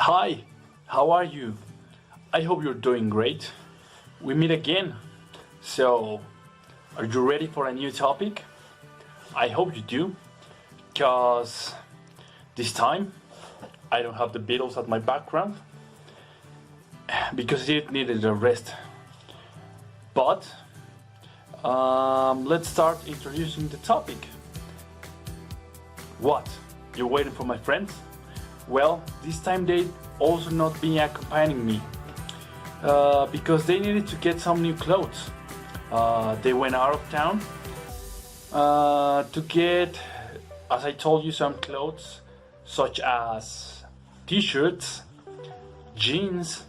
Hi, how are you? I hope you're doing great. We meet again. So, are you ready for a new topic? I hope you do, because this time I don't have the Beatles at my background because it needed a rest. But let's start introducing the topic. What? You're waiting for my friends? Well, this time they also not be accompanying me because they needed to get some new clothes. They went out of town to get, as I told you, some clothes such as t-shirts, jeans,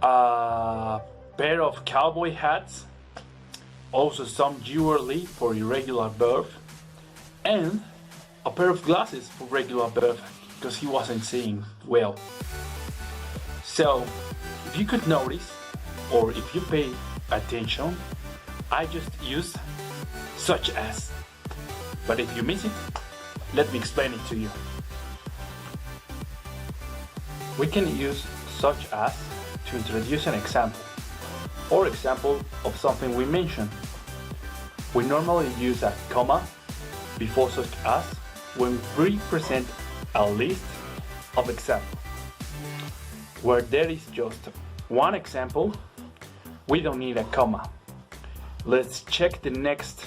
a pair of cowboy hats, also some jewelry for irregular birth, and a pair of glasses for regular birth because he wasn't seeing well. So, if you could notice, or if you pay attention, I just used such as. But if you miss it, let me explain it to you. We can use such as to introduce an example, or example of something we mentioned. We normally use a comma before such as when we present a list of examples. Where there is just one example, we don't need a comma. Let's check the next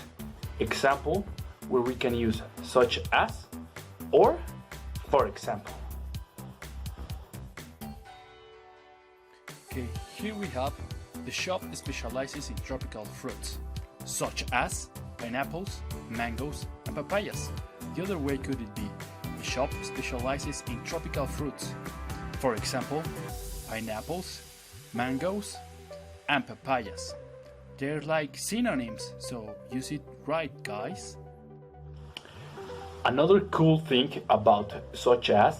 example where we can use such as or for example. Okay, here we have the shop specializes in tropical fruits, such as pineapples, mangoes, and papayas. The other way could it be, the shop specializes in tropical fruits, for example, pineapples, mangoes, and papayas. They're like synonyms, so use it right, guys. Another cool thing about such as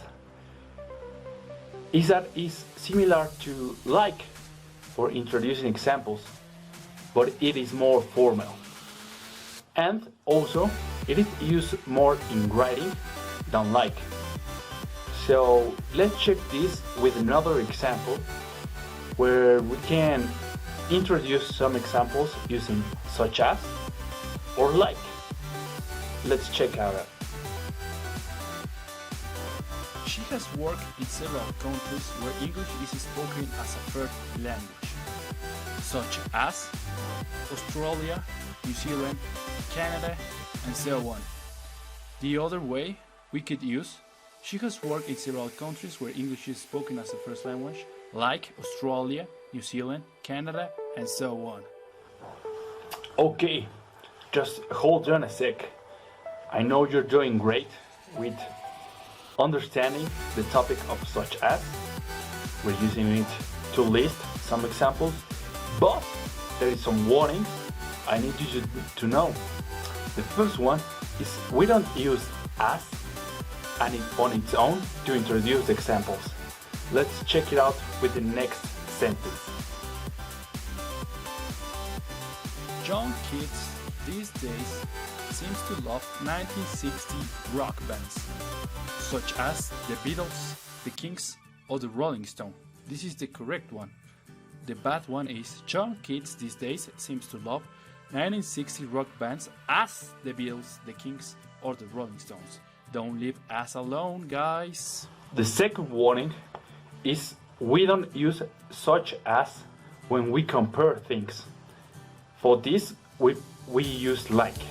is that it's similar to like for introducing examples, but it is more formal. And also, it is used more in writing than like. So let's check this with another example where we can introduce some examples using such as or like. Let's check out it. She has worked in several countries where English is spoken as a third language, such as Australia, New Zealand, Canada, and so on. The other way we could use, she has worked in several countries where English is spoken as a first language, like Australia, New Zealand, Canada, and so on. Okay, just hold on a sec. I know you're doing great with understanding the topic of such as. We're using it to list some examples, but there is some warnings I need you to know. The first one is we don't use as and it on its own to introduce examples. Let's check it out with the next sentence. Young kids these days seems to love 1960 rock bands, such as the Beatles, the Kings, or the Rolling Stones. This is the correct one. The bad one is young kids these days seems to love 1960 rock bands as the Beatles, the Kings, or the Rolling Stones. Don't leave us alone, guys. The second warning is we don't use such as when we compare things. For this, we use like.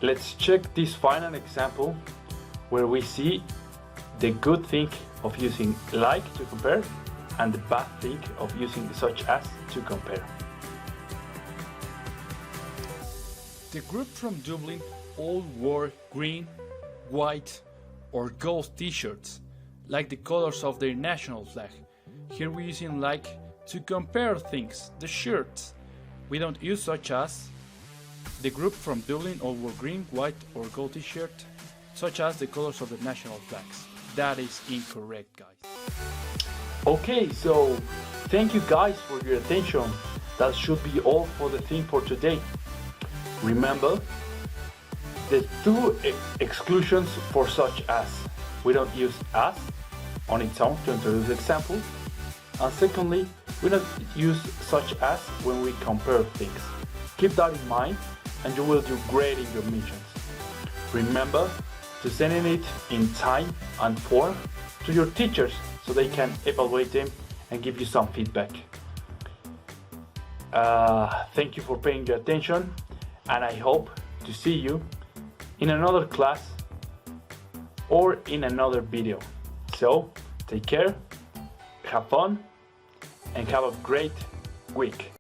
Let's check this final example where we see the good thing of using like to compare and the bad thing of using such as to compare. The group from Dublin all wore green, white, or gold t-shirts, like the colors of their national flag. Here we're using like to compare things, the shirts. We don't use such as. The group from Dublin all wore green, white, or gold t-shirt, such as the colors of the national flags. That is incorrect, guys. Okay, so thank you guys for your attention. That should be all for the thing for today. Remember, the two exclusions for such as. We don't use as on its own to introduce examples. And secondly, we don't use such as when we compare things. Keep that in mind and you will do great in your missions. Remember to send it in time and form to your teachers so they can evaluate them and give you some feedback. Thank you for paying your attention, and I hope to see you in another class or in another video. So take care, have fun, and have a great week.